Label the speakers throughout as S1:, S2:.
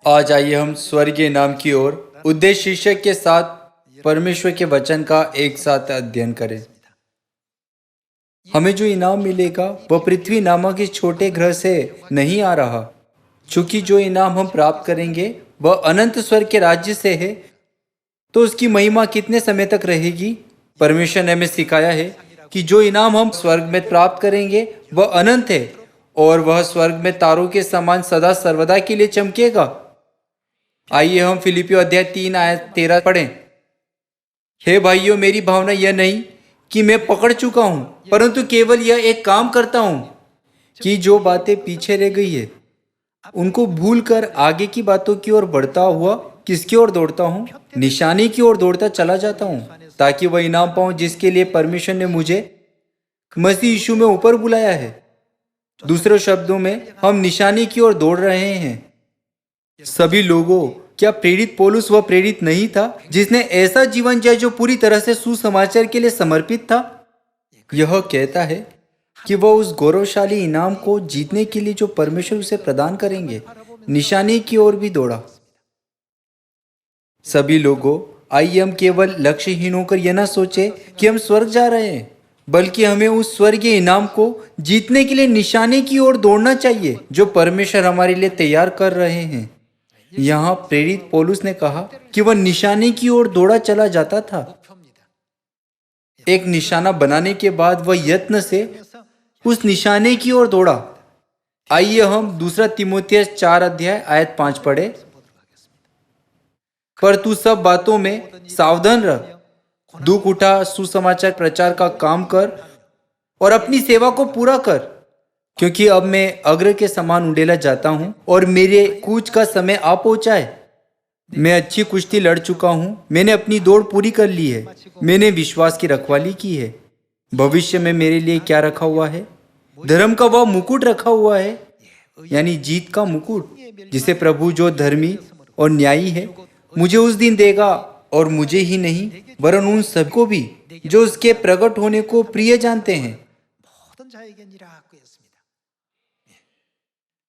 S1: आज आइए हम स्वर्गीय नाम की ओर उद्देश्य शीर्षक के साथ परमेश्वर के वचन का एक साथ अध्ययन करें। हमें जो इनाम मिलेगा वह पृथ्वी नामक इस छोटे ग्रह से नहीं आ रहा, क्योंकि जो इनाम हम प्राप्त करेंगे वह अनंत स्वर्ग के राज्य से है। तो उसकी महिमा कितने समय तक रहेगी? परमेश्वर ने हमें सिखाया है कि जो इनाम हम स्वर्ग में प्राप्त करेंगे वह अनंत है और वह स्वर्ग में तारों के समान सदा सर्वदा के लिए चमकेगा। आइए हम फिलिपियों अध्याय 3 आयत 13 पढ़ें। हे भाइयों, मेरी भावना यह नहीं कि मैं पकड़ चुका हूं, परंतु केवल यह एक काम करता हूं कि जो बातें पीछे रह गई है उनको भूलकर आगे की बातों की ओर बढ़ता हुआ किसकी ओर दौड़ता हूं? निशानी की ओर दौड़ता चला जाता हूं, ताकि वह इनाम पाऊं जिसके लिए परमेश्वर ने मुझे मसीह यीशु में ऊपर बुलाया है। दूसरे शब्दों में, हम निशानी की ओर दौड़ रहे हैं। सभी लोगों, क्या प्रेरित पौलुस वह प्रेरित नहीं था जिसने ऐसा जीवन जिया जो पूरी तरह से सुसमाचार के लिए समर्पित था? यह कहता है कि वह उस गौरवशाली इनाम को जीतने के लिए जो परमेश्वर उसे प्रदान करेंगे, निशानी की ओर भी दौड़ा। सभी लोगों, आइए हम केवल लक्ष्यहीन होकर यह न सोचे कि हम स्वर्ग जा रहे हैं, बल्कि हमें उस स्वर्गीय इनाम को जीतने के लिए निशाने की ओर दौड़ना चाहिए जो परमेश्वर हमारे लिए तैयार कर रहे हैं। यहाँ प्रेरित पौलुस ने कहा कि वह निशाने की ओर दौड़ा चला जाता था। एक निशाना बनाने के बाद वह यत्न से उस निशाने की ओर दौड़ा। आइए हम दूसरा तीमुथियुस 4 अध्याय आयत 5 पढ़े। पर तू सब बातों में सावधान रह, दुख उठा, सुसमाचार प्रचार का काम कर और अपनी सेवा को पूरा कर, क्योंकि अब मैं अग्र के समान उंडेला जाता हूं और मेरे कूच का समय आ पहुंचा है। मैं अच्छी कुश्ती लड़ चुका हूं, मैंने अपनी दौड़ पूरी कर ली है, मैंने विश्वास की रखवाली की है। भविष्य में मेरे लिए क्या रखा हुआ है? धर्म का वह मुकुट रखा हुआ है, यानी जीत का मुकुट, जिसे प्रभु जो धर्मी और न्यायी है मुझे उस दिन देगा, और मुझे ही नहीं वरन उन सबको भी जो उसके प्रकट होने को प्रिय जानते हैं।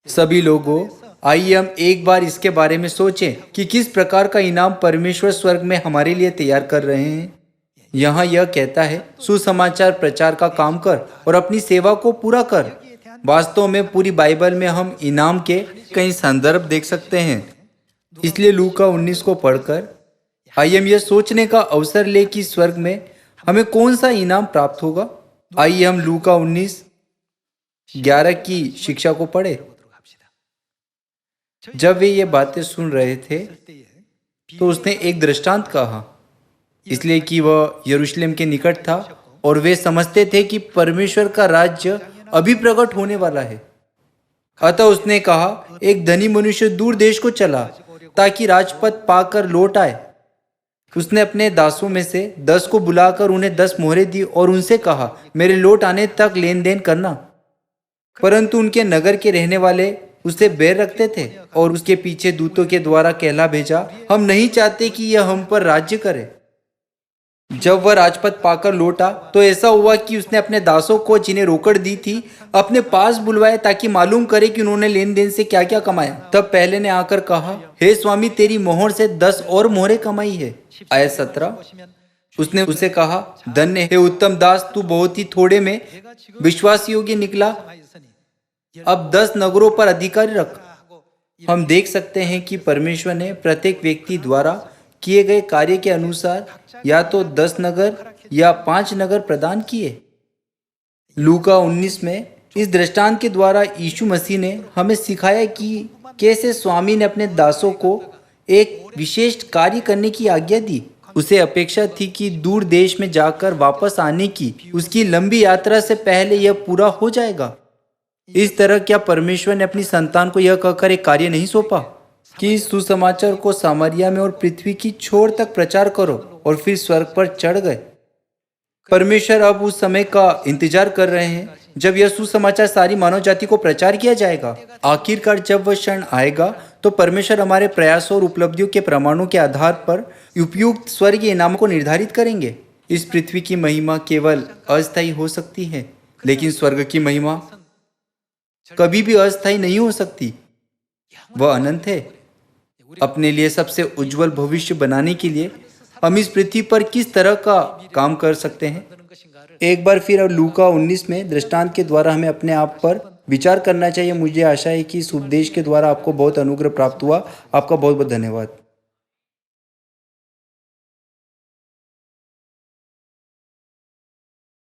S1: सभी लोगों, आइए हम एक बार इसके बारे में सोचें कि किस प्रकार का इनाम परमेश्वर स्वर्ग में हमारे लिए तैयार कर रहे हैं। यहाँ यह कहता है, सुसमाचार प्रचार का काम कर और अपनी सेवा को पूरा कर। वास्तव में पूरी बाइबल में हम इनाम के कई संदर्भ देख सकते हैं। इसलिए लूका 19 को पढ़कर आइए हम यह सोचने का अवसर ले कि स्वर्ग में हमें कौन सा इनाम प्राप्त होगा। आइए हम लूका 19:11 की शिक्षा को पढ़े। जब वे ये बातें सुन रहे थे तो उसने एक दृष्टांत कहा, इसलिए कि वह यरूशलेम के निकट था और वे समझते थे कि परमेश्वर का राज्य अभी प्रकट होने वाला है। अतः उसने कहा, एक धनी मनुष्य दूर देश को चला ताकि राजपद पाकर लौट आए। उसने अपने दासों में से 10 को बुलाकर उन्हें 10 मोहरें दी और उनसे कहा, मेरे लौट आने तक लेन देन करना। परंतु उनके नगर के रहने वाले उसे बैर रखते थे और उसके पीछे दूतों के द्वारा कहला भेजा, हम नहीं चाहते कि यह हम पर राज्य करे। जब वह राजपद पाकर लौटा तो ऐसा हुआ कि उसने अपने दासों को, जिन्हें रोकड़ दी थी, अपने पास बुलवाया ताकि मालूम करे कि उन्होंने लेन देन से क्या क्या कमाया। तब पहले ने आकर कहा, हे स्वामी, तेरी मोहर से 10 और मोहरें कमाई है। आयत 17। उसने उसे कहा, धन्य है उत्तम दास, तू बहुत ही थोड़े में विश्वास योग्य निकला, अब 10 नगरों पर अधिकारी रख। हम देख सकते हैं कि परमेश्वर ने प्रत्येक व्यक्ति द्वारा किए गए कार्य के अनुसार या तो 10 नगर या 5 नगर प्रदान किए। लूका 19 में इस दृष्टांत के द्वारा यीशु मसीह ने हमें सिखाया कि कैसे स्वामी ने अपने दासों को एक विशेष कार्य करने की आज्ञा दी। उसे अपेक्षा थी कि दूर देश में जाकर वापस आने की उसकी लंबी यात्रा से पहले यह पूरा हो जाएगा। इस तरह क्या परमेश्वर ने अपनी संतान को यह कहकर एक कार्य नहीं सौंपा कि इस सुसमाचार को सामरिया में और पृथ्वी की छोर तक प्रचार करो, और फिर स्वर्ग पर चढ़ गए। परमेश्वर अब उस समय का इंतजार कर रहे हैं जब यह सुसमाचार सारी मानव जाति को प्रचार किया जाएगा। आखिरकार जब वह क्षण आएगा तो परमेश्वर हमारे प्रयासों और उपलब्धियों के प्रमाणों के आधार पर उपयुक्त स्वर्गीय इनामों को निर्धारित करेंगे। इस पृथ्वी की महिमा केवल अस्थायी हो सकती है, लेकिन स्वर्ग की महिमा कभी भी अस्थायी नहीं हो सकती, वह अनंत है। अपने लिए सबसे उज्जवल भविष्य बनाने के लिए हम इस पृथ्वी पर किस तरह का काम कर सकते हैं। एक बार फिर अब लूका 19 में दृष्टांत के द्वारा हमें अपने आप पर विचार करना चाहिए। मुझे आशा है कि इस उपदेश के द्वारा आपको बहुत अनुग्रह प्राप्त हुआ। आपका बहुत बहुत धन्यवाद।